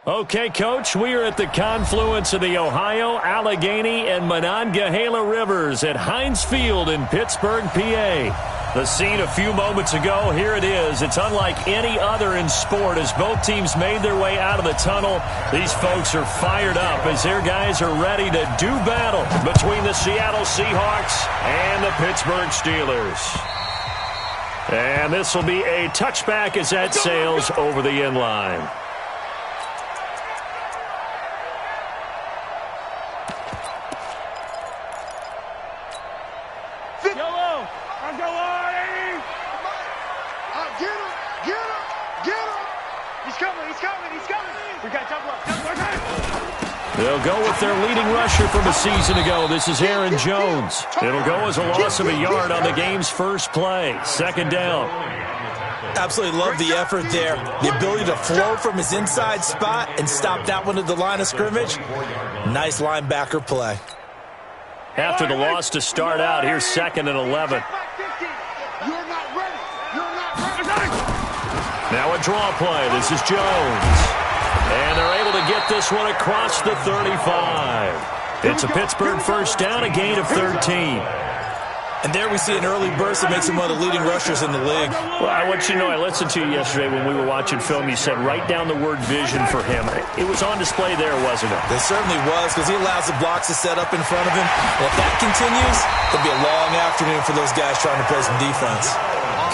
Okay, Coach, we are at the confluence of the Ohio, Allegheny, and Monongahela Rivers at Heinz Field in Pittsburgh, PA. The scene a few moments ago, here it is. It's unlike any other in sport as both teams made their way out of the tunnel. These folks are fired up as their guys are ready to do battle between the Seattle Seahawks and the Pittsburgh Steelers. And this will be a touchback as that sails over the end line. They'll go with their leading rusher from a season ago. This is Aaron Jones. It'll go as a loss of a yard on the game's first play. Second down. Absolutely love the effort there. The ability to flow from his inside spot and stop that one at the line of scrimmage. Nice linebacker play. After the loss to start out, here's 2nd and 11. Now a draw play. This is Jones. And they're able to get this one across the 35. It's a Pittsburgh first down, a gain of 13. And there we see an early burst that makes him one of the leading rushers in the league. Well, I want you to know, I listened to you yesterday when we were watching film. You said write down the word vision for him. It was on display there, wasn't it? It certainly was, because he allows the blocks to set up in front of him. And if that continues, it'll be a long afternoon for those guys trying to play some defense.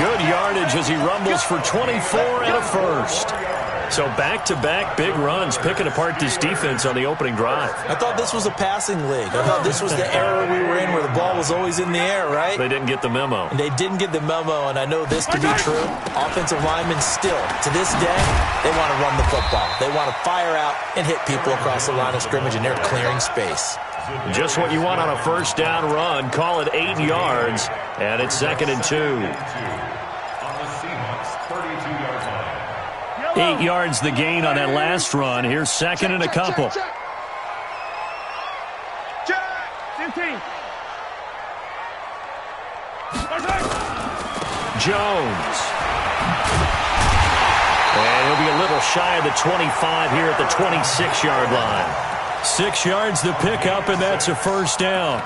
Good yardage as he rumbles for 24 and a first. So back-to-back big runs, picking apart this defense on the opening drive. I thought this was a passing league. I thought this was the era we were in where the ball was always in the air, right? They didn't get the memo. And they didn't get the memo, and I know this to be true. Offensive linemen still, to this day, they want to run the football. They want to fire out and hit people across the line of scrimmage, and they're clearing space. Just what you want on a first down run. Call it 8 yards, and it's 2nd and 2. 8 yards the gain on that last run. Here's 2nd and a couple. Jones. And he'll be a little shy of the 25 here at the 26-yard line. 6 yards the pickup, and that's a first down.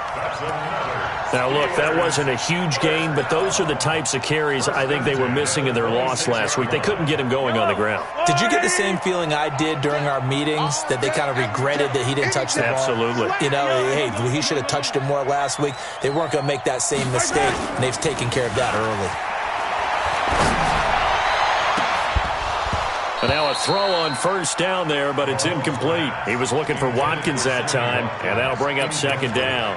Now, look, that wasn't a huge gain, but those are the types of carries I think they were missing in their loss last week. They couldn't get him going on the ground. Did you get the same feeling I did during our meetings, that they kind of regretted that he didn't touch the ball? Absolutely. You know, hey, he should have touched him more last week. They weren't going to make that same mistake, and they've taken care of that early. And now a throw on first down there, but it's incomplete. He was looking for Watkins that time, and that'll bring up 2nd down.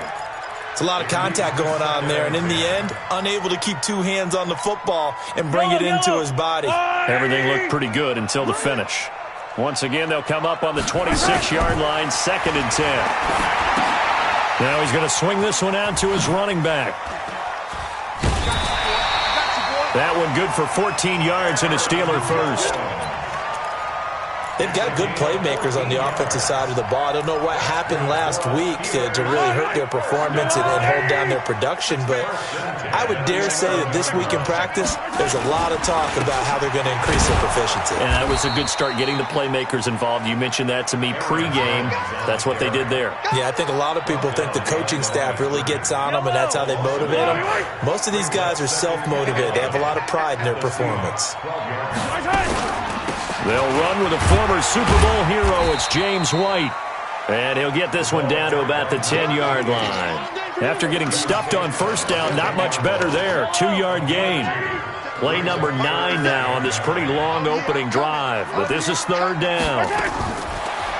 It's a lot of contact going on there, and in the end, unable to keep 2 hands on the football and bring it into his body. Everything looked pretty good until the finish. Once again, they'll come up on the 26-yard line, 2nd and 10. Now he's going to swing this one out to his running back. That one good for 14 yards and a Steeler first. They've got good playmakers on the offensive side of the ball. I don't know what happened last week to really hurt their performance and hold down their production, but I would dare say that this week in practice, there's a lot of talk about how they're going to increase their proficiency. And that was a good start getting the playmakers involved. You mentioned that to me pregame. That's what they did there. Yeah, I think a lot of people think the coaching staff really gets on them, and that's how they motivate them. Most of these guys are self-motivated. They have a lot of pride in their performance. They'll run with a former Super Bowl hero. It's James White. And he'll get this one down to about the 10-yard line. After getting stuffed on first down, not much better there. 2-yard gain. Play number 9 now on this pretty long opening drive. But this is 3rd down.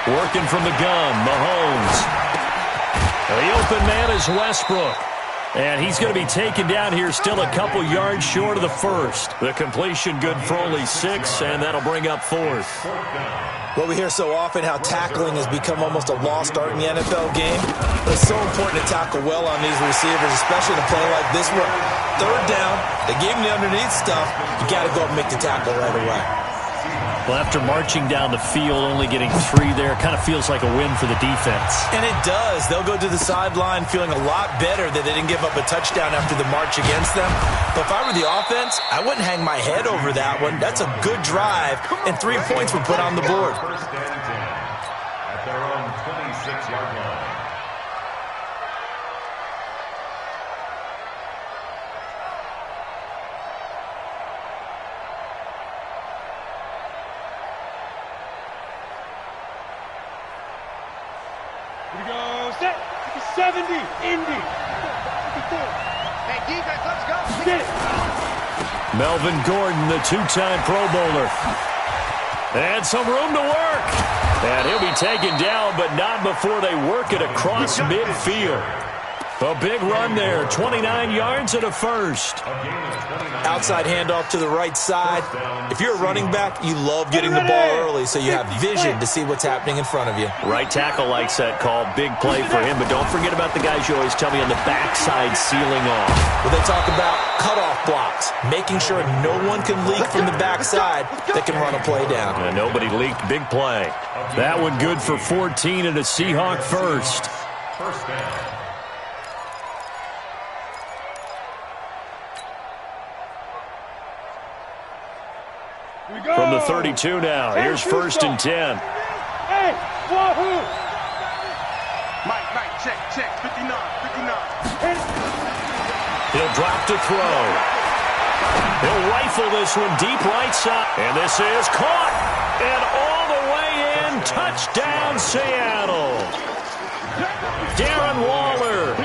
Working from the gun, Mahomes. The open man is Westbrook. And he's going to be taken down here still a couple yards short of the first. The completion good for only 6, and that'll bring up 4th. Well, we hear so often how tackling has become almost a lost art in the NFL game. But it's so important to tackle well on these receivers, especially in a play like this one. 3rd down, they gave him the underneath stuff. You got to go up and make the tackle right away. Well, after marching down the field, only getting 3 there, kind of feels like a win for the defense. And it does. They'll go to the sideline feeling a lot better that they didn't give up a touchdown after the march against them. But if I were the offense, I wouldn't hang my head over that one. That's a good drive, and 3 points were put on the board. 70, Indy. Hey, defense, let's go. Melvin Gordon, the two-time Pro Bowler. And some room to work. And he'll be taken down, but not before they work it across midfield. A big run there, 29 yards and a first. Outside handoff to the right side. If you're a running back, you love getting the ball early so you have vision to see what's happening in front of you. Right tackle likes that call. Big play for him, but don't forget about the guys you always tell me on the backside sealing off. Well, they talk about cutoff blocks, making sure no one can leak from the backside that can run a play down. And nobody leaked. Big play. That one good for 14 and a Seahawk first. First down. From the 32 now, here's first and 10. Hey, wahoo! Mike, check, 59. He'll drop to throw. He'll rifle this one deep right side. And this is caught. And all the way in, touchdown Seattle. Darren Waller,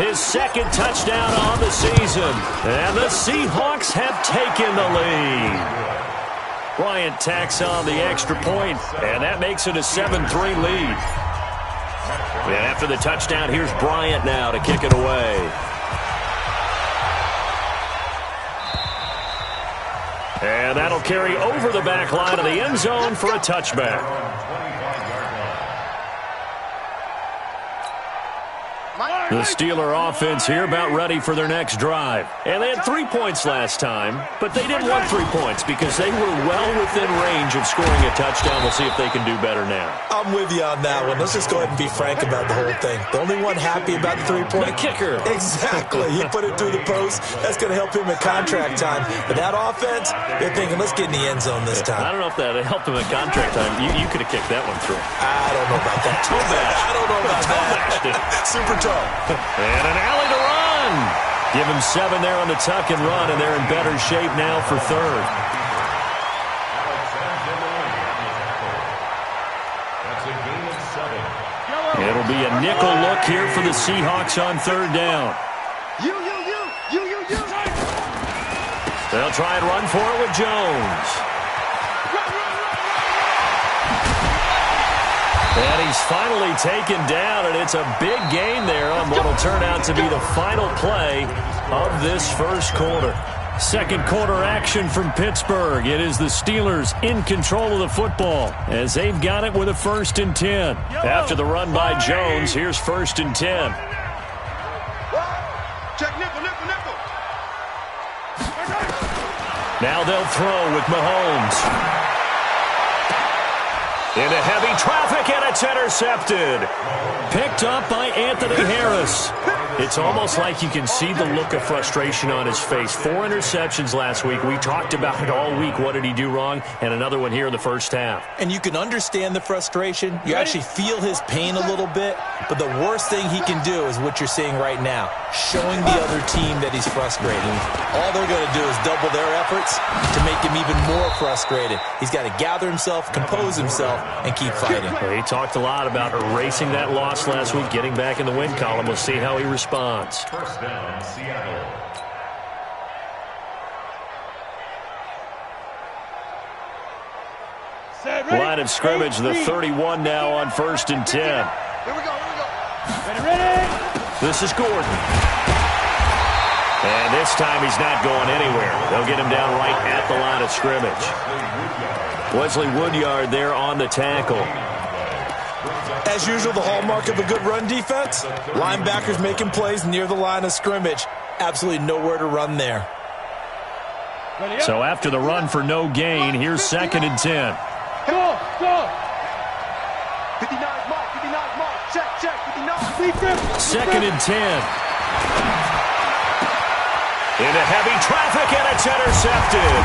his second touchdown on the season. And the Seahawks have taken the lead. Bryant tacks on the extra point, and that makes it a 7-3 lead. And after the touchdown, here's Bryant now to kick it away. And that'll carry over the back line of the end zone for a touchback. The Steeler offense here about ready for their next drive. And they had 3 points last time, but they didn't want 3 points because they were well within range of scoring a touchdown. We'll see if they can do better now. I'm with you on that one. Let's just go ahead and be frank about the whole thing. The only one happy about the 3-point? The kicker. Exactly. He put it through the post. That's going to help him at contract time. But that offense, they're thinking, let's get in the end zone this time. I don't know if that helped him at contract time. You could have kicked that one through. I don't know about that. I don't know about that. Super tough. And an alley to run. Give him 7 there on the tuck and run, and they're in better shape now for third. It'll be a nickel look here for the Seahawks on third down. You. They'll try and run for it with Jones. And he's finally taken down, and it's a big gain there on what will turn out to be the final play of this first quarter. Second quarter action from Pittsburgh. It is the Steelers in control of the football as they've got it with a 1st and 10. After the run by Jones, here's 1st and 10. Check nickel. Now they'll throw with Mahomes. Into heavy traffic, and it's intercepted. Picked up by Anthony Harris. It's almost like you can see the look of frustration on his face. 4 interceptions last week. We talked about it all week. What did he do wrong? And another one here in the first half. And you can understand the frustration. You actually feel his pain a little bit. But the worst thing he can do is what you're seeing right now, showing the other team that he's frustrated. All they're going to do is double their efforts to make him even more frustrated. He's got to gather himself, compose himself, and keep fighting. He talked a lot about erasing that loss last week, getting back in the win column. We'll see how he responds. First down, Seattle. Line of scrimmage, the 31 now on 1st and 10. Here we go. Ready. This is Gordon. And this time he's not going anywhere. They'll get him down right at the line of scrimmage. Wesley Woodyard there on the tackle. As usual, the hallmark of a good run defense, linebackers making plays near the line of scrimmage. Absolutely nowhere to run there. So after the run for no gain, here's 2nd and 10. Go. 59 mark. Check, 59. 2nd and 10. Into heavy traffic, and it's intercepted.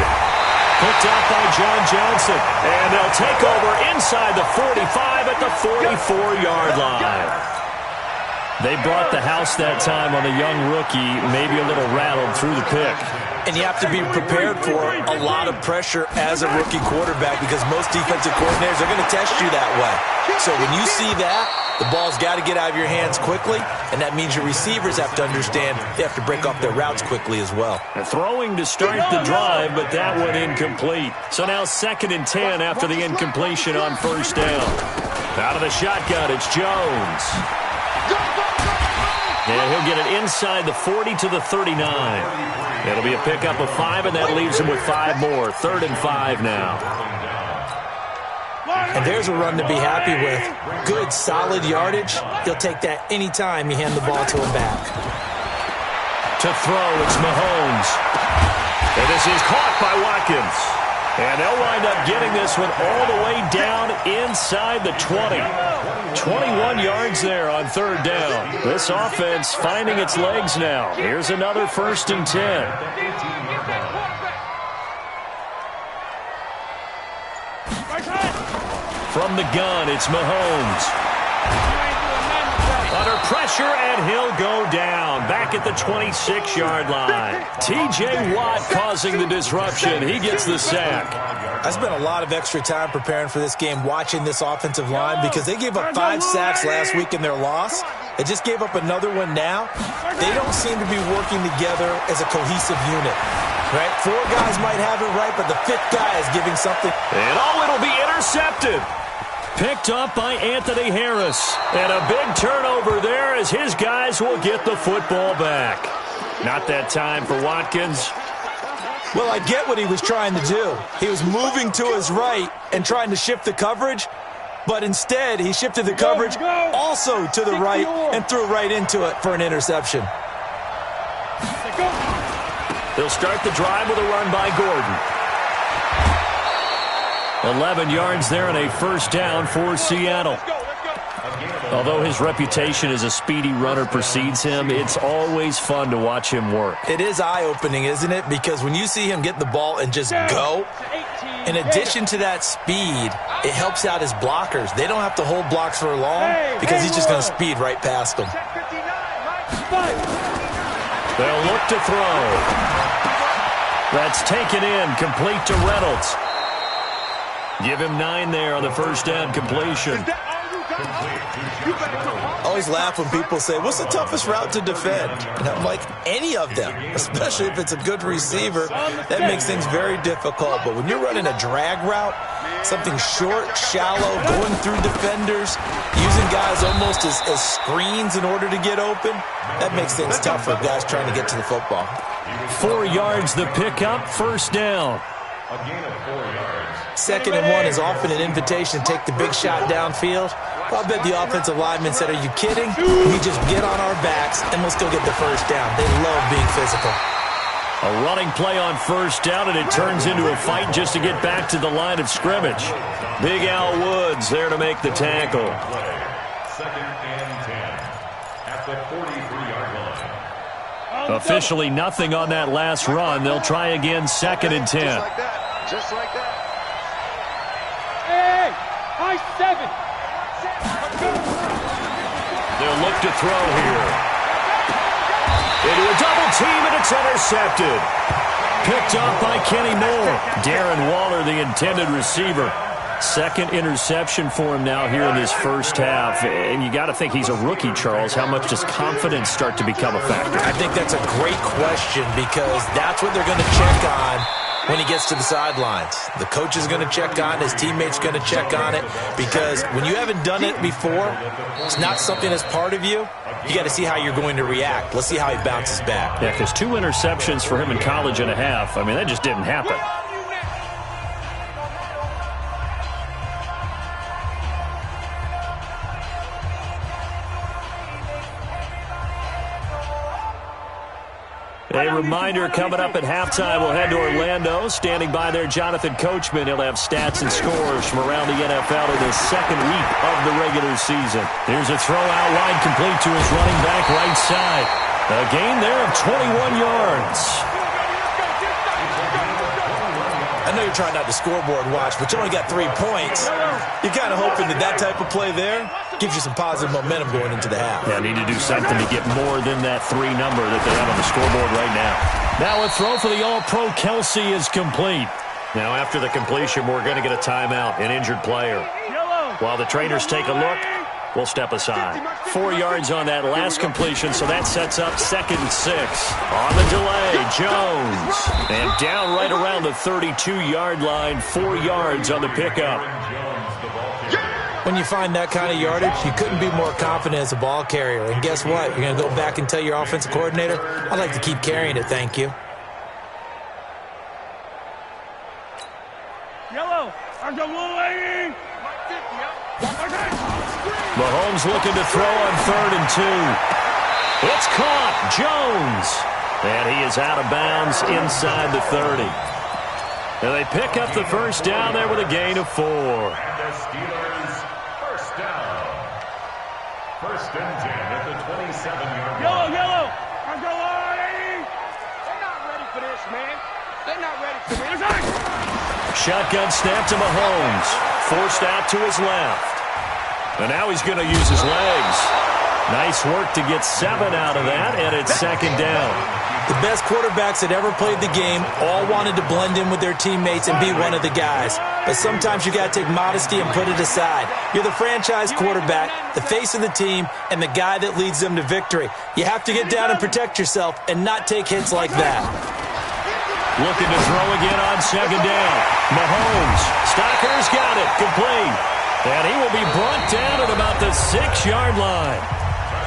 Picked up by John Johnson. And they'll take over inside the 45 at the 44-yard line. They brought the house that time on the young rookie, maybe a little rattled through the pick. And you have to be prepared for a lot of pressure as a rookie quarterback because most defensive coordinators are going to test you that way. So when you see that, the ball's got to get out of your hands quickly, and that means your receivers have to understand they have to break off their routes quickly as well. Throwing to start the drive, but that one incomplete. So now 2nd and 10 after the incompletion on first down. Out of the shotgun, it's Jones. And he'll get it inside the 40 to the 39. It'll be a pickup of 5, and that leaves him with 5 more. 3rd and 5 now. And there's a run to be happy with. Good, solid yardage. He'll take that anytime you hand the ball to him back. To throw, it's Mahomes. And this is caught by Watkins. And they'll wind up getting this one all the way down inside the 20. 21 yards there on 3rd down. This offense finding its legs now. Here's another 1st and 10. From the gun, it's Mahomes. Under pressure, and he'll go down. Back at the 26-yard line. T.J. Watt causing the disruption. He gets the sack. I spent a lot of extra time preparing for this game watching this offensive line because they gave up 5 sacks last week in their loss. They just gave up another one now. They don't seem to be working together as a cohesive unit. Right? 4 guys might have it right, but the 5th guy is giving something. And it'll be intercepted. Picked up by Anthony Harris. And a big turnover there as his guys will get the football back. Not that time for Watkins. Well, I get what he was trying to do. He was moving to his right and trying to shift the coverage, but instead he shifted the coverage also to the right and threw right into it for an interception. They'll start the drive with a run by Gordon. 11 yards there and a 1st down for Seattle. Although his reputation as a speedy runner precedes him, it's always fun to watch him work. It is eye-opening, isn't it? Because when you see him get the ball and just go, in addition to that speed, it helps out his blockers. They don't have to hold blocks for long because he's just going to speed right past them. They'll look to throw. That's taken in, complete to Reynolds. Give him 9 there on the 1st down completion. I always laugh when people say, what's the toughest route to defend? And I'm like, any of them, especially if it's a good receiver. That makes things very difficult. But when you're running a drag route, something short, shallow, going through defenders, using guys almost as screens in order to get open, that makes things tough for guys trying to get to the football. 4 yards the pickup, 1st down. A gain of 4 yards. 2nd and 1 is often an invitation to take the big shot downfield. Well, I bet the offensive lineman said, are you kidding? We just get on our backs and let's go get the 1st down. They love being physical. A running play on 1st down, and it turns into a fight just to get back to the line of scrimmage. Big Al Woods there to make the tackle. 2nd and 10 at the 43-yard line. Officially nothing on that last run. They'll try again, 2nd and 10. Just like that. Just like that. Hey, high 7. They'll look to throw here. Into a double team, and it's intercepted. Picked up by Kenny Moore. Darren Waller, the intended receiver. 2nd interception for him now here in this 1st half. And you got to think he's a rookie, Charles. How much does confidence start to become a factor? I think that's a great question because that's what they're going to check on when he gets to the sidelines. The coach is going to check on it. His teammates going to check on it because when you haven't done it before, it's not something that's part of you. You got to see how you're going to react. Let's see how he bounces back. Yeah, because 2 interceptions for him in college and a half. I mean, that just didn't happen. A reminder coming up at halftime, we'll head to Orlando. Standing by there, Jonathan Coachman. He'll have stats and scores from around the NFL in the 2nd week of the regular season. Here's a throw out wide, complete to his running back right side. A gain there of 21 yards. I know you're trying not to scoreboard watch, but you only got 3 points. You're kind of hoping that type of play there gives you some positive momentum going into the half. Yeah, need to do something to get more than that 3 number that they have on the scoreboard right now. Now a throw for the All-Pro Kelsey is complete. Now after the completion, we're going to get a timeout, an injured player. While the trainers take a look, we'll step aside. 4 yards on that last completion, so that sets up 2nd and 6. On the delay, Jones. And down right around the 32-yard line, 4 yards on the pickup. When you find that kind of yardage, you couldn't be more confident as a ball carrier. And guess what? You're going to go back and tell your offensive coordinator, I'd like to keep carrying it, thank you. Yellow. I'm the little lady. Mahomes looking to throw on 3rd and 2. It's caught. Jones. And he is out of bounds inside the 30. And they pick up the first down there with a gain of 4. And the Steelers, first down. 1st and 10 at the 27-yard line. Yellow. I'm the little lady. They're not ready for this, man. They're not ready for this. Shotgun snap to Mahomes. Forced out to his left. And now he's going to use his legs. Nice work to get 7 out of that, and it's 2nd down. The best quarterbacks that ever played the game all wanted to blend in with their teammates and be one of the guys. But sometimes you got to take modesty and put it aside. You're the franchise quarterback, the face of the team, and the guy that leads them to victory. You have to get down and protect yourself and not take hits like that. Looking to throw again on 2nd down. Mahomes. Stocker's got it. Complete. And he will be brought down at about the 6-yard line.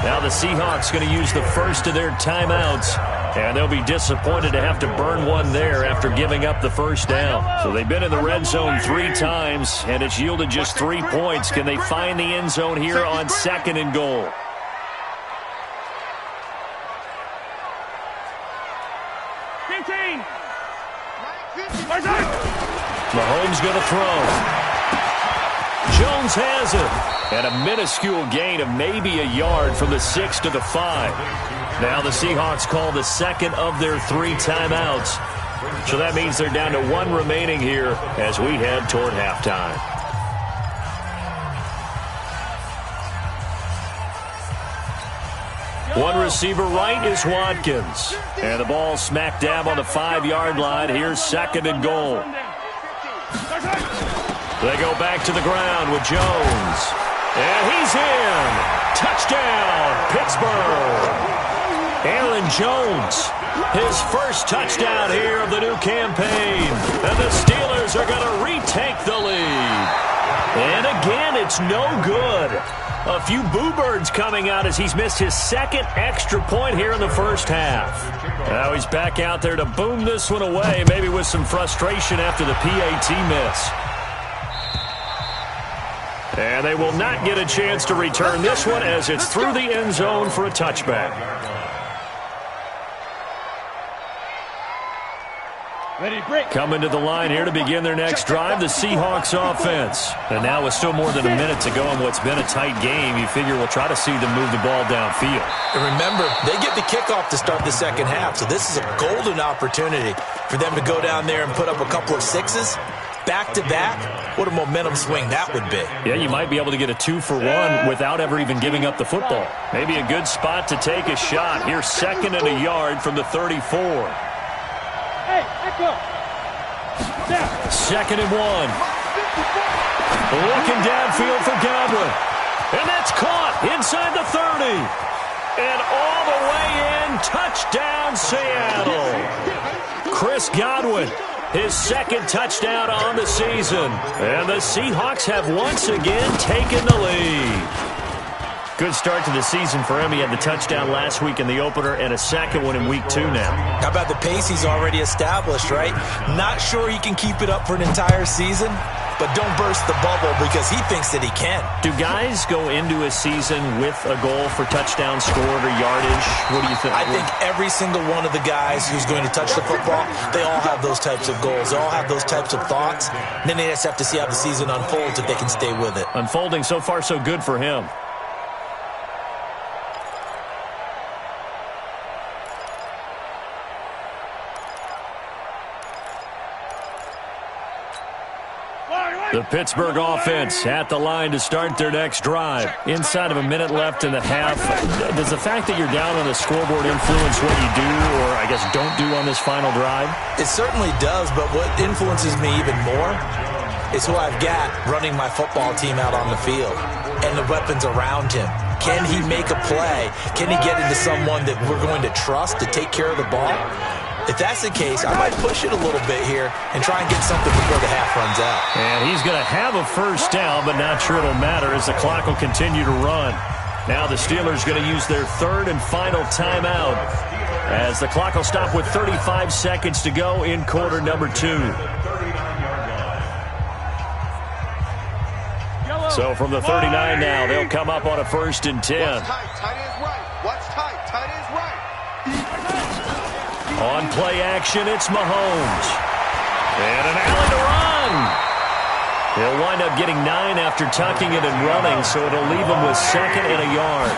Now the Seahawks going to use the first of their timeouts. And they'll be disappointed to have to burn one there after giving up the first down. So they've been in the red zone 3 times, and it's yielded just 3 points. Can they find the end zone here on 2nd and goal? Mahomes going to throw. Jones has it. And a minuscule gain of maybe a yard from the 6 to the 5. Now the Seahawks call the 2nd of their 3 timeouts. So that means they're down to 1 remaining here as we head toward halftime. One receiver right is Watkins. And the ball smack dab on the 5-yard line. Here's 2nd and goal. They go back to the ground with Jones. And he's in. Touchdown, Pittsburgh. Aaron Jones, his first touchdown here of the new campaign. And the Steelers are going to retake the lead. And again, it's no good. A few boo birds coming out as he's missed his 2nd extra point here in the first half. Now he's back out there to boom this one away, maybe with some frustration after the PAT miss. And they will not get a chance to return this one as it's through the end zone for a touchback. Coming to the line here to begin their next drive, the Seahawks offense. And now with still more than a minute to go in what's been a tight game, you figure we'll try to see them move the ball downfield. And remember, they get the kickoff to start the 2nd half, so this is a golden opportunity for them to go down there and put up a couple of 6s. Back-to-back, what a momentum swing that would be. Yeah, you might be able to get a 2-for-1 without ever even giving up the football. Maybe a good spot to take a shot. Here's 2nd and a yard from the 34. Hey, back up. 2nd and 1. Looking downfield for Godwin. And that's caught inside the 30. And all the way in, touchdown Seattle. Chris Godwin, his 2nd touchdown on the season. And the Seahawks have once again taken the lead. Good start to the season for him. He had the touchdown last week in the opener and a 2nd one in week 2 now. How about the pace he's already established, right? Not sure he can keep it up for an entire season, but don't burst the bubble because he thinks that he can. Do guys go into a season with a goal for touchdown scored or yardage? What do you think? I think every single one of the guys who's going to touch the football, they all have those types of goals. They all have those types of thoughts. And then they just have to see how the season unfolds if they can stay with it. Unfolding so far so good for him. The Pittsburgh offense at the line to start their next drive. Inside of a minute left in the half. Does the fact that you're down on the scoreboard influence what you do, or I guess don't do on this final drive? It certainly does, but what influences me even more is who I've got running my football team out on the field and the weapons around him. Can he make a play? Can he get into someone that we're going to trust to take care of the ball? If that's the case, I might push it a little bit here and try and get something before the half runs out. And he's going to have a first down, but not sure it'll matter as the clock will continue to run. Now the Steelers going to use their third and final timeout as the clock will stop with 35 seconds to go in quarter number 2. So from the 39 now, they'll come up on a 1st and 10. Watch tight, tight ends right. Watch tight, tight ends right. On play action, it's Mahomes. And an alley to run. He'll wind up getting 9 after tucking it and running, so it'll leave him with 2nd and a yard.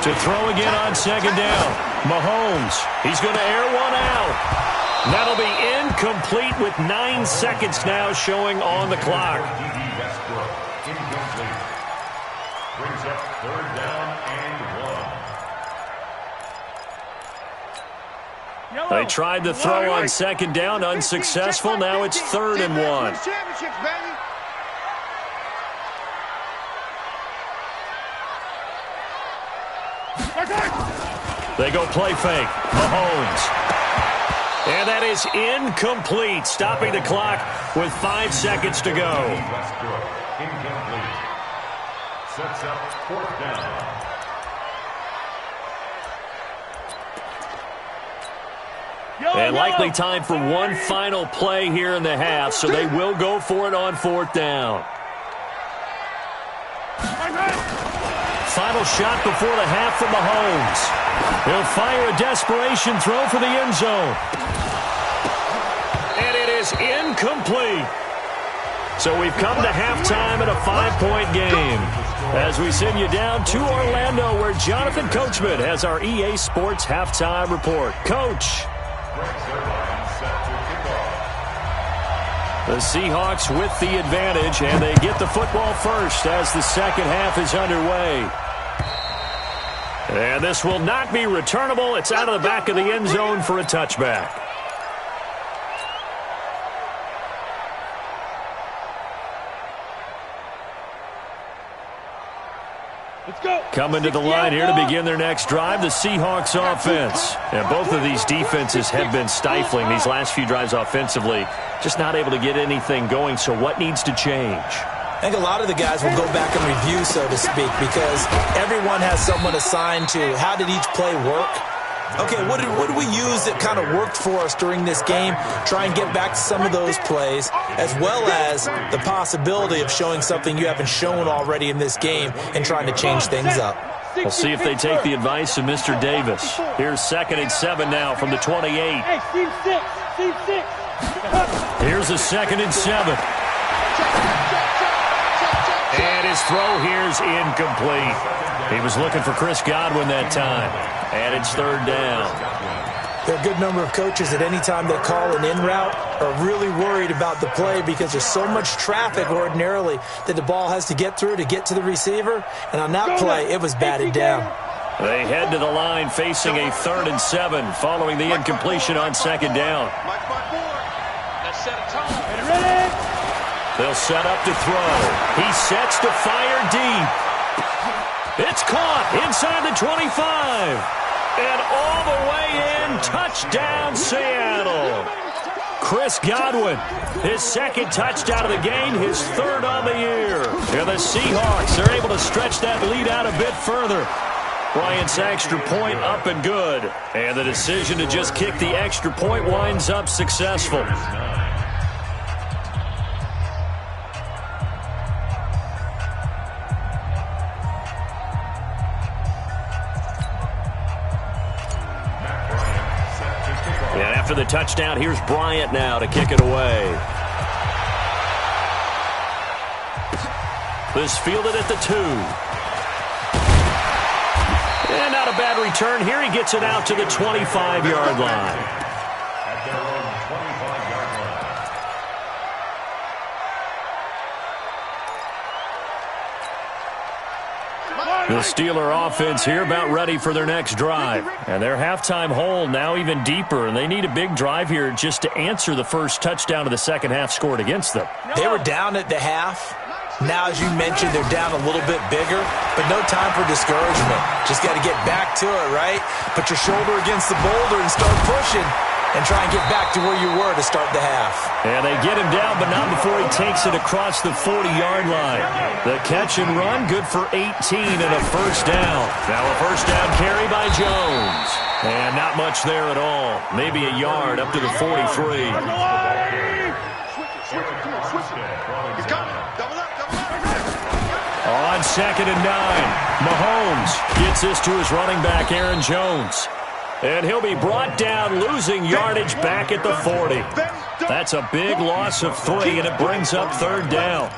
To throw again on 2nd down. Mahomes, he's going to air one out. That'll be incomplete with 9 seconds now showing on the clock. Incomplete. Brings up 3rd down and 1. They tried to throw on 2nd down, unsuccessful. Now it's 3rd and 1. They go play fake. Mahomes. And that is incomplete, stopping the clock with 5 seconds to go. Westbrook, incomplete. Sets up 4th down. And likely time for one final play here in the half, so they will go for it on 4th down. Final shot before the half from Mahomes. He'll fire a desperation throw for the end zone. And it is incomplete. So we've come to halftime at a 5-point game. As we send you down to Orlando, where Jonathan Coachman has our EA Sports halftime report. Coach. The Seahawks with the advantage, and they get the football first as the second half is underway. And this will not be returnable. It's out of the back of the end zone for a touchback. Let's go. Coming to the line here to begin their next drive, the Seahawks offense. And both of these defenses have been stifling these last few drives offensively. Just not able to get anything going, so what needs to change? I think a lot of the guys will go back and review, so to speak, because everyone has someone assigned to how did each play work. Okay, what did we use that kind of worked for us during this game? Try and get back to some of those plays, as well as the possibility of showing something you haven't shown already in this game and trying to change things up. We'll see if they take the advice of Mr. Davis. Here's 2nd and 7 now from the 28. Hey, Steve 6. Steve 6. Here's a 2nd and 7. And his throw here's incomplete. He was looking for Chris Godwin that time. And it's 3rd down. There are a good number of coaches at any time they call an in route are really worried about the play because there's so much traffic ordinarily that the ball has to get through to get to the receiver. And on that play, it was batted down. They head to the line facing a 3rd and 7 following the incompletion on 2nd down. Let's set a tone. They'll set up to throw. He sets to fire deep. It's caught inside the 25. And all the way in, touchdown Seattle. Chris Godwin, his 2nd touchdown of the game, his 3rd on the year. And the Seahawks are able to stretch that lead out a bit further. Bryant's extra point up and good. And the decision to just kick the extra point winds up successful. After the touchdown, here's Bryant now to kick it away. This fielded at the 2. And not a bad return here. He gets it out to the 25-yard line. At their own 25-yard line. The Steeler offense here about ready for their next drive. And their halftime hole now even deeper, and they need a big drive here just to answer the first touchdown of the second half scored against them. They were down at the half. Now, as you mentioned, they're down a little bit bigger, but no time for discouragement. Just got to get back to it, right? Put your shoulder against the boulder and start pushing. And try and get back to where you were to start the half. And they get him down, but not before he takes it across the 40-yard line. The catch and run, good for 18 and a first down. Now a first down carry by Jones. And not much there at all. Maybe a yard up to the 43. On 2nd and 9, Mahomes gets this to his running back, Aaron Jones. And he'll be brought down, losing yardage back at the 40. That's a big loss of 3, and it brings up third down.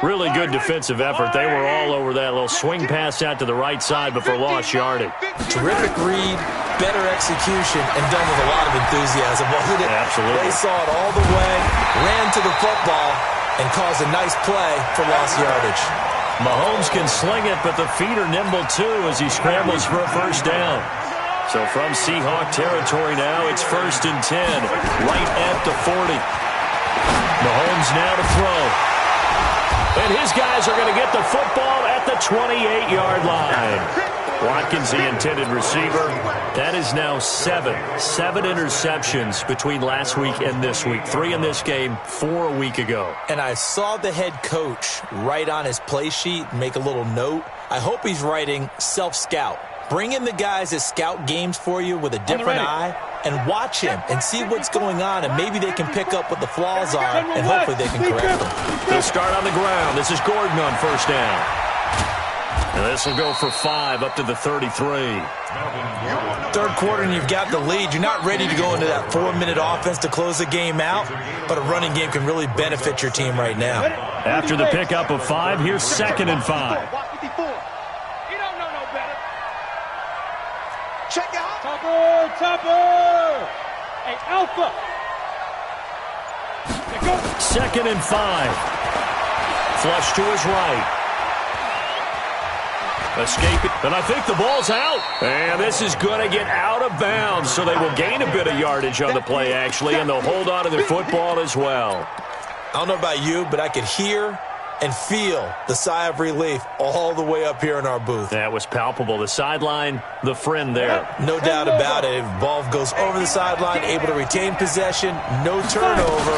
Really good defensive effort. They were all over that little swing pass out to the right side before lost yardage. Terrific read, better execution, and done with a lot of enthusiasm, wasn't it? Absolutely. They saw it all the way, ran to the football, and caused a nice play for lost yardage. Mahomes can sling it, but the feet are nimble too as he scrambles for a first down. So from Seahawk territory now, it's 1st and 10, right at the 40. Mahomes now to throw. And his guys are going to get the football at the 28-yard line. Watkins, the intended receiver. That is now 7 interceptions between last week and this week. 3 in this game, 4 a week ago. And I saw the head coach write on his play sheet, make a little note. I hope he's writing self-scout. Bring in the guys that scout games for you with a different eye and watch him and see what's going on, and maybe they can pick up what the flaws are, and hopefully they can correct them. They'll start on the ground. This is Gordon on first down. And this will go for 5 up to the 33. Third quarter and you've got the lead. You're not ready to go into that 4-minute offense to close the game out, but a running game can really benefit your team right now. After the pickup of 5, here's 2nd and 5. Check out. Topper. Hey, Alpha. 2nd and 5. Flush to his right. Escaping, and I think the ball's out. And this is going to get out of bounds, so they will gain a bit of yardage on the play, actually, and they'll hold on to their football as well. I don't know about you, but I could hear and feel the sigh of relief all the way up here in our booth. That was palpable. The sideline, the friend there. No doubt about it. If ball goes over the sideline, able to retain possession, no turnover.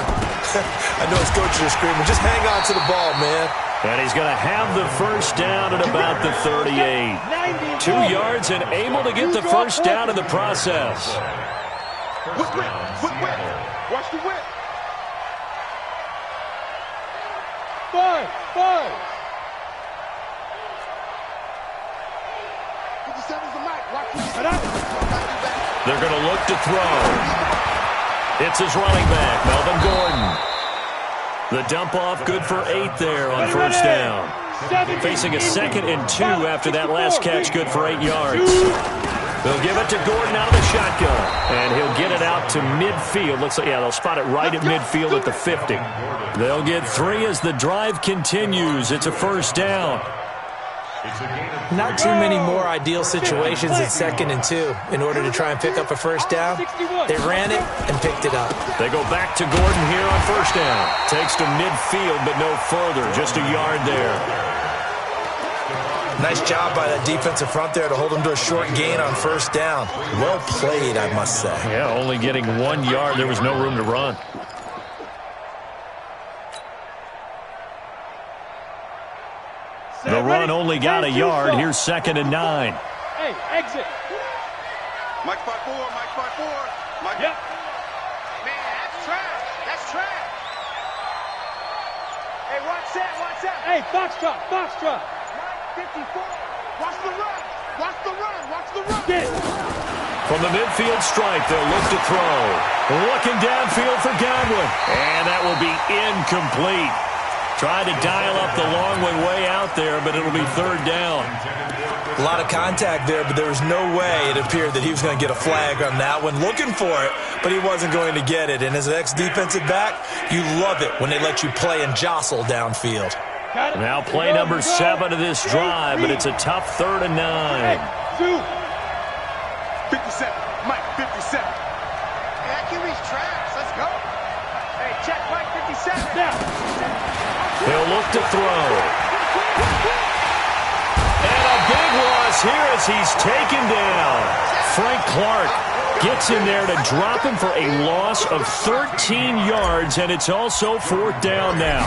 I know his coaches are screaming, just hang on to the ball, man. And he's going to have the first down at about the 38. 2 yards and able to get the first down in the process. Watch the whip. 5. They're going to look to throw. It's his running back, Melvin Gordon. The dump off good for 8 there on first down. Facing a 2nd and 2 after that last catch, good for 8 yards. They'll give it to Gordon out of the shotgun. And he'll get it out to midfield. Looks like, yeah, they'll spot it right at midfield at the 50. They'll get 3 as the drive continues. It's a first down. Not too many more ideal situations at 2nd and 2 in order to try and pick up a first down. They ran it and picked it up. They go back to Gordon here on first down. Takes to midfield, but no further. Just a yard there. Nice job by that defensive front there to hold him to a short gain on first down. Well played, I must say. Yeah, only getting 1 yard. There was no room to run. The run only got a yard. Here's 2nd and 9. Hey, exit. Mike 5-4. Mike. Yep. Man, that's trash. Hey, watch that. Hey, Foxtrot. 54. Watch the run. Get it. From the midfield stripe, they'll look to throw. Looking downfield for Godwin. And that will be incomplete. Tried to dial up the long one way out there, but it'll be third down. A lot of contact there, but there was no way it appeared that he was going to get a flag on that one. Looking for it, but he wasn't going to get it. And as an ex-defensive back, you love it when they let you play and jostle downfield. Now play number 7 of this drive, but it's a tough 3rd and 9. 57. Mike, 57. Hey, that QB's trash. Let's go. Hey, check Mike, 57. Now. He'll look to throw. And a big loss here as he's taken down. Frank Clark gets in there to drop him for a loss of 13 yards, and it's also 4th down now.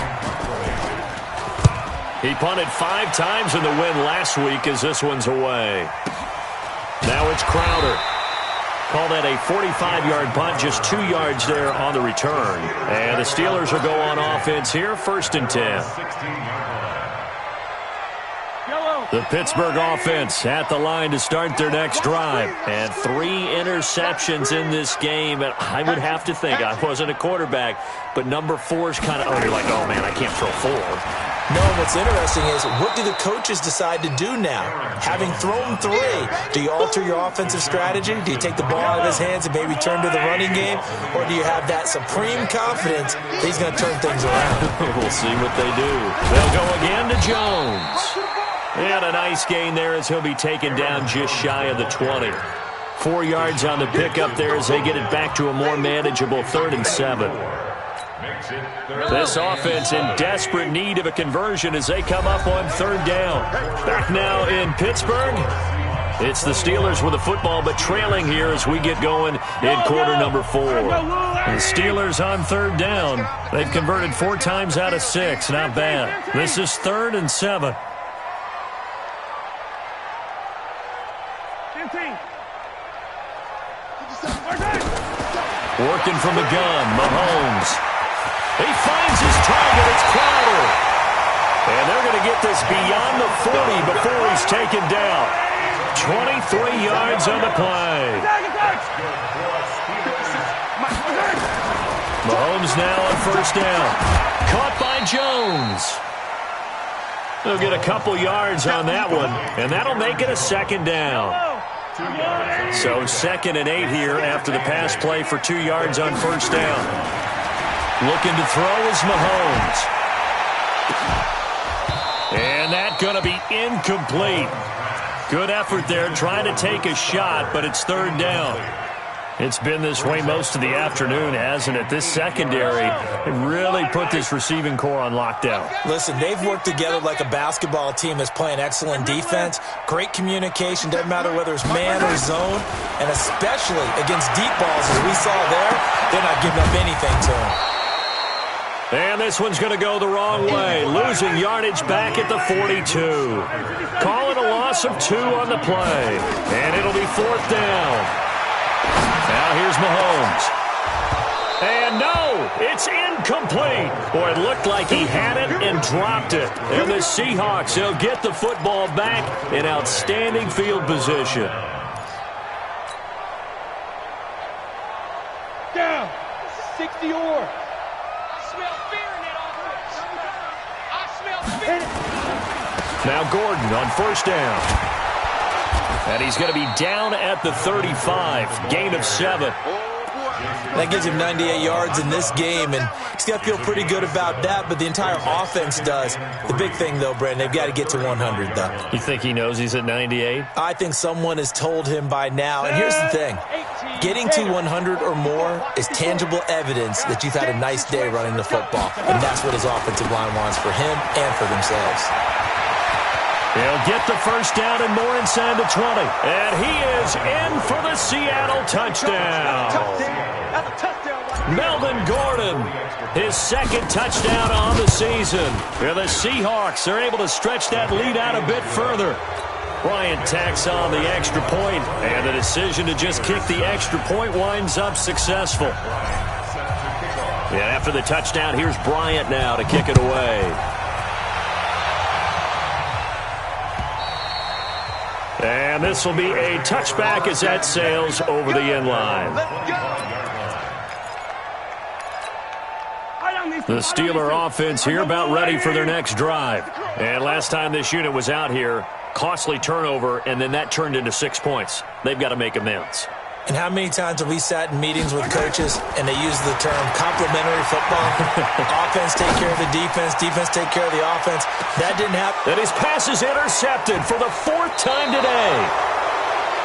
He punted 5 times in the win last week as this one's away. Now it's Crowder. Call that a 45-yard punt, just 2 yards there on the return. And the Steelers will go on offense here, 1st and 10. The Pittsburgh offense at the line to start their next drive. And 3 interceptions in this game. And I would have to think, I wasn't a quarterback, but number 4's kind of, you're like, oh, man, I can't throw 4. No, what's interesting is, what do the coaches decide to do now? Having thrown 3, do you alter your offensive strategy? Do you take the ball out of his hands and maybe turn to the running game? Or do you have that supreme confidence that he's going to turn things around? We'll see what they do. They'll go again to Jones. And a nice gain there as he'll be taken down just shy of the 20. 4 yards on the pickup there as they get it back to a more manageable 3rd and 7. This offense in desperate need of a conversion as they come up on 3rd down. Back now in Pittsburgh. It's the Steelers with the football, but trailing here as we get going in quarter number 4. The Steelers on 3rd down. They've converted 4 times out of 6. Not bad. This is 3rd and 7. Working from the gun, Mahomes. He finds his target. It's Crowder. And they're going to get this beyond the 40 before he's taken down. 23 yards on the play. Mahomes now on 1st down. Caught by Jones. They'll get a couple yards on that one, and that'll make it a 2nd down. So 2nd and 8 here after the pass play for 2 yards on 1st down. Looking to throw is Mahomes. And that's going to be incomplete. Good effort there trying to take a shot, but it's 3rd down. It's been this way most of the afternoon, hasn't it? This secondary really put this receiving core on lockdown. Listen, they've worked together like a basketball team that's playing excellent defense, great communication, doesn't matter whether it's man or zone, and especially against deep balls, as we saw there, they're not giving up anything to them. And this one's going to go the wrong way, losing yardage back at the 42. Call it a loss of 2 on the play, and it'll be 4th down. Now here's Mahomes. And no, it's incomplete. Boy, it looked like he had it and dropped it. And the Seahawks, they'll get the football back in outstanding field position. Down. 60 or. I smell fear in that offense. I smell fear. Now Gordon on 1st down. And he's going to be down at the 35. Gain of 7. That gives him 98 yards in this game, and he's got to feel pretty good about that, but the entire offense does. The big thing, though, Brandon, they've got to get to 100, though. You think he knows he's at 98? I think someone has told him by now, and here's the thing. Getting to 100 or more is tangible evidence that you've had a nice day running the football, and that's what his offensive line wants for him and for themselves. He'll get the 1st down and more inside the 20. And he is in for the Seattle touchdown. Melvin Gordon, his 2nd touchdown on the season. And the Seahawks are able to stretch that lead out a bit further. Bryant tacks on the extra point, and the decision to just kick the extra point winds up successful. And after the touchdown, here's Bryant now to kick it away. And this will be a touchback as that sails over the end line. The Steeler offense here about ready for their next drive. And last time this unit was out here, costly turnover, and then that turned into 6 points. They've got to make amends. And how many times have we sat in meetings with coaches and they use the term complementary football? Offense take care of the defense, defense take care of the offense. That didn't happen. And his pass is intercepted for the 4th time today.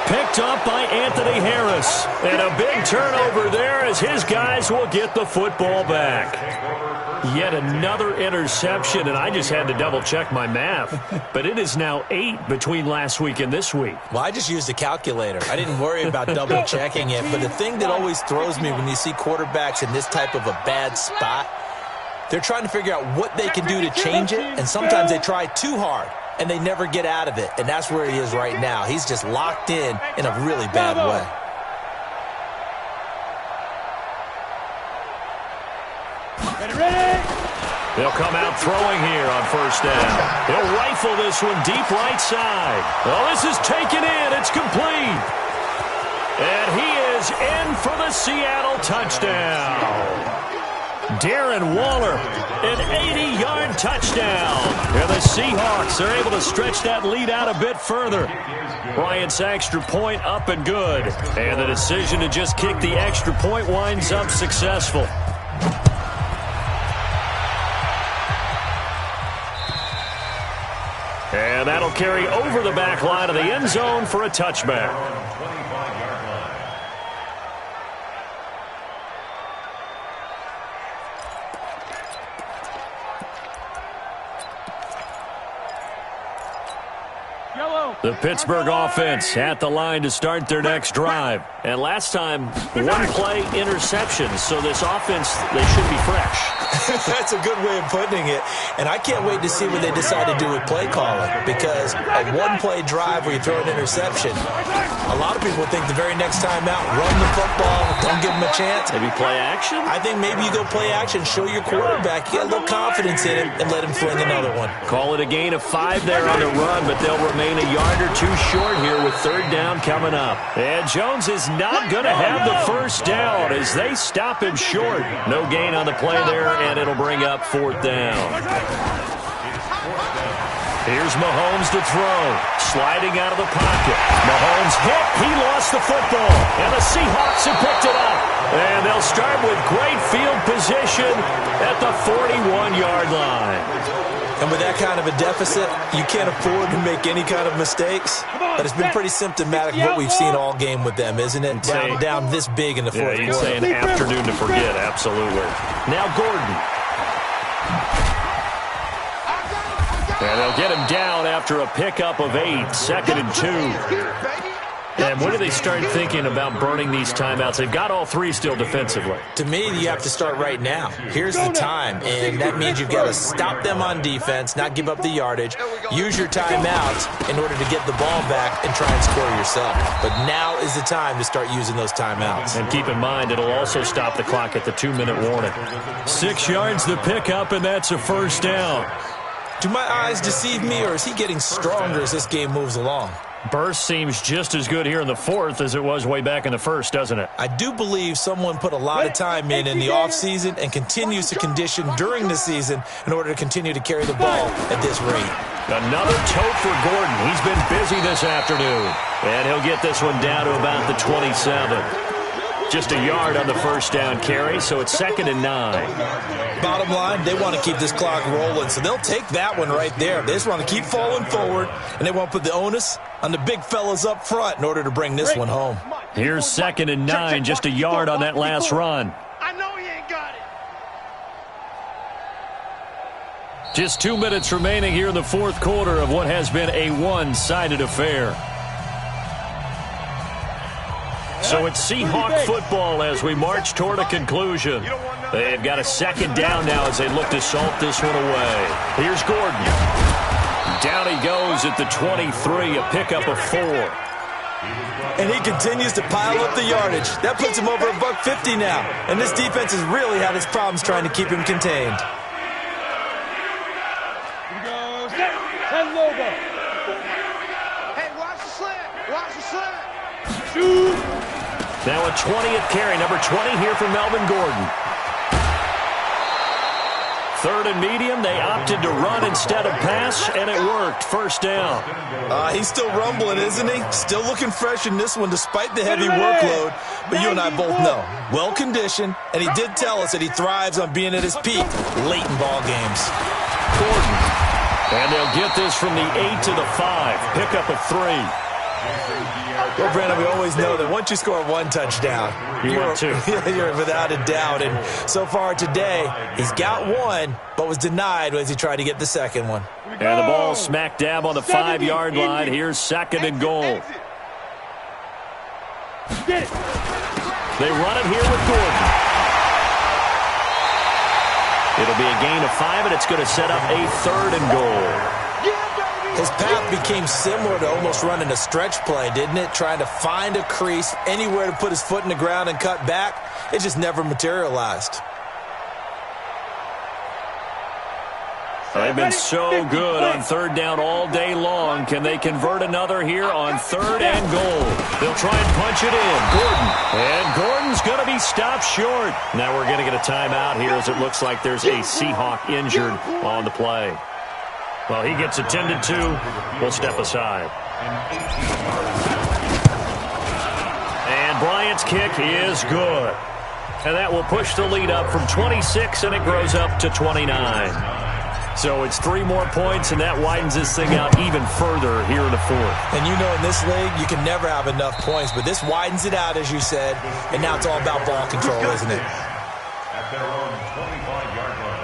Picked up by Anthony Harris. And a big turnover there as his guys will get the football back. Yet another interception, and I just had to double-check my math. But it is now 8 between last week and this week. Well, I just used a calculator. I didn't worry about double-checking it. But the thing that always throws me when you see quarterbacks in this type of a bad spot, they're trying to figure out what they can do to change it, and sometimes they try too hard, and they never get out of it. And that's where he is right now. He's just locked in a really bad way. They'll come out throwing here on 1st down. He'll rifle this one deep right side. Well, this is taken in. It's complete. And he is in for the Seattle touchdown. Darren Waller, an 80-yard touchdown. And the Seahawks are able to stretch that lead out a bit further. Bryant's extra point up and good. And the decision to just kick the extra point winds up successful. And that'll carry over the back line of the end zone for a touchback. The Pittsburgh offense at the line to start their next drive. And last time, 1-play interception. So this offense, they should be fresh. That's a good way of putting it. And I can't wait to see what they decide to do with play calling. Because a 1-play drive where you throw an interception, a lot of people think the very next time out, run the football, don't give them a chance. Maybe play action? I think maybe you go play action, show your quarterback, get a little confidence in him, and let him fling another one. Call it a gain of 5 there on the run, but they'll remain a yard or 2 short here with 3rd down coming up. And Jones is not going to have the 1st down as they stop him short. No gain on the play there, and it'll bring up 4th down. Here's Mahomes to throw. Sliding out of the pocket. Mahomes hit. He lost the football. And the Seahawks have picked it up. And they'll start with great field position at the 41-yard line. And with that kind of a deficit, you can't afford to make any kind of mistakes. But it's been pretty symptomatic of what we've seen all game with them, isn't it? Down this big in the 4th quarter. You'd say an afternoon to forget, absolutely. Now Gordon. And they'll get him down after a pickup of 8, 2nd and 2. And when do they start thinking about burning these timeouts? They've got all 3 still defensively. To me, you have to start right now. Here's the time, and that means you've got to stop them on defense, not give up the yardage, use your timeouts in order to get the ball back and try and score yourself. But now is the time to start using those timeouts. And keep in mind, it'll also stop the clock at the 2-minute warning. 6 yards the pickup, and that's a 1st down. Do my eyes deceive me, or is he getting stronger as this game moves along? Burst seems just as good here in the 4th as it was way back in the 1st, doesn't it? I do believe someone put a lot of time in the offseason and continues to condition during the season in order to continue to carry the ball at this rate. Another tote for Gordon. He's been busy this afternoon. And he'll get this one down to about the 27. Just a yard on the 1st down carry, so it's 2nd and 9. Bottom line, they want to keep this clock rolling, so they'll take that one right there. They just want to keep falling forward, and they want to put the onus on the big fellas up front in order to bring this one home. Here's 2nd and 9, just a yard on that last run. I know he ain't got it. Just 2 minutes remaining here in the 4th quarter of what has been a one-sided affair. So it's Seahawk football as we march toward a conclusion. They've got a 2nd down now as they look to salt this one away. Here's Gordon. Down he goes at the 23, a pickup of 4. And he continues to pile up the yardage. That puts him over $150 now. And this defense has really had its problems trying to keep him contained. Hey, watch the slant. Watch the slant. Shoot. Now a 20th carry, number 20 here for Melvin Gordon. Third and medium, they opted to run instead of pass, and it worked. First down. He's still rumbling, isn't he? Still looking fresh in this one despite the heavy workload. But you and I both know, well-conditioned, and he did tell us that he thrives on being at his peak late in ball games. Gordon. And they'll get this from the 8 to the 5. Pickup of 3. Well, Brandon, we always know that once you score one touchdown, you're without a doubt. And so far today, he's got one, but was denied as he tried to get the second one. And the ball smack dab on the 5-yard line. Here's second and goal. They run it here with Gordon. It'll be a gain of 5, and it's going to set up a third and goal. His path became similar to almost running a stretch play, didn't it? Trying to find a crease, anywhere to put his foot in the ground and cut back. It just never materialized. They've been so good on third down all day long. Can they convert another here on third and goal? They'll try and punch it in. Gordon. And Gordon's going to be stopped short. Now we're going to get a timeout here as it looks like there's a Seahawk injured on the play. Well, he gets attended to. We'll step aside. And Bryant's kick is good. And that will push the lead up from 26, and it grows up to 29. So it's 3 more points, and that widens this thing out even further here in the fourth. And you know in this league, you can never have enough points, but this widens it out, as you said, and now it's all about ball control, isn't it? At their own 25-yard line.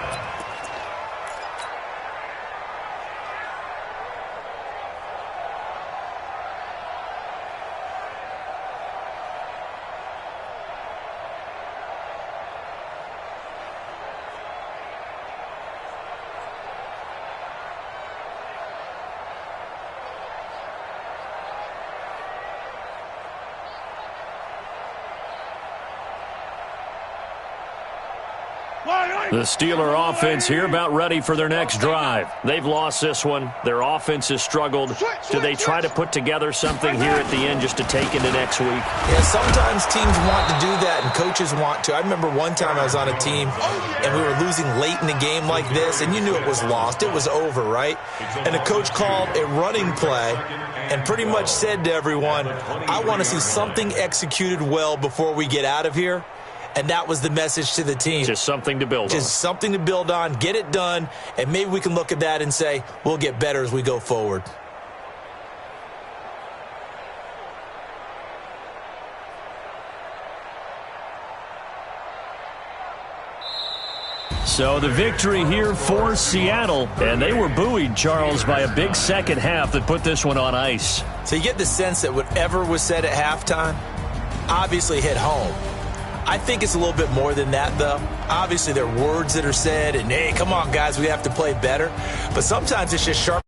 The Steeler offense here about ready for their next drive. They've lost this one. Their offense has struggled. Do they try to put together something here at the end just to take into next week? Yeah, sometimes teams want to do that and coaches want to. I remember one time I was on a team and we were losing late in the game like this, and you knew it was lost. It was over, right? And the coach called a running play and pretty much said to everyone, I want to see something executed well before we get out of here. And that was the message to the team. Just something to build on. Just something to build on, get it done, and maybe we can look at that and say, we'll get better as we go forward. So the victory here for Seattle, and they were buoyed, Charles, by a big second half that put this one on ice. So you get the sense that whatever was said at halftime obviously hit home. I think it's a little bit more than that, though. Obviously, there are words that are said, and, hey, come on, guys, we have to play better. But sometimes it's just sharp.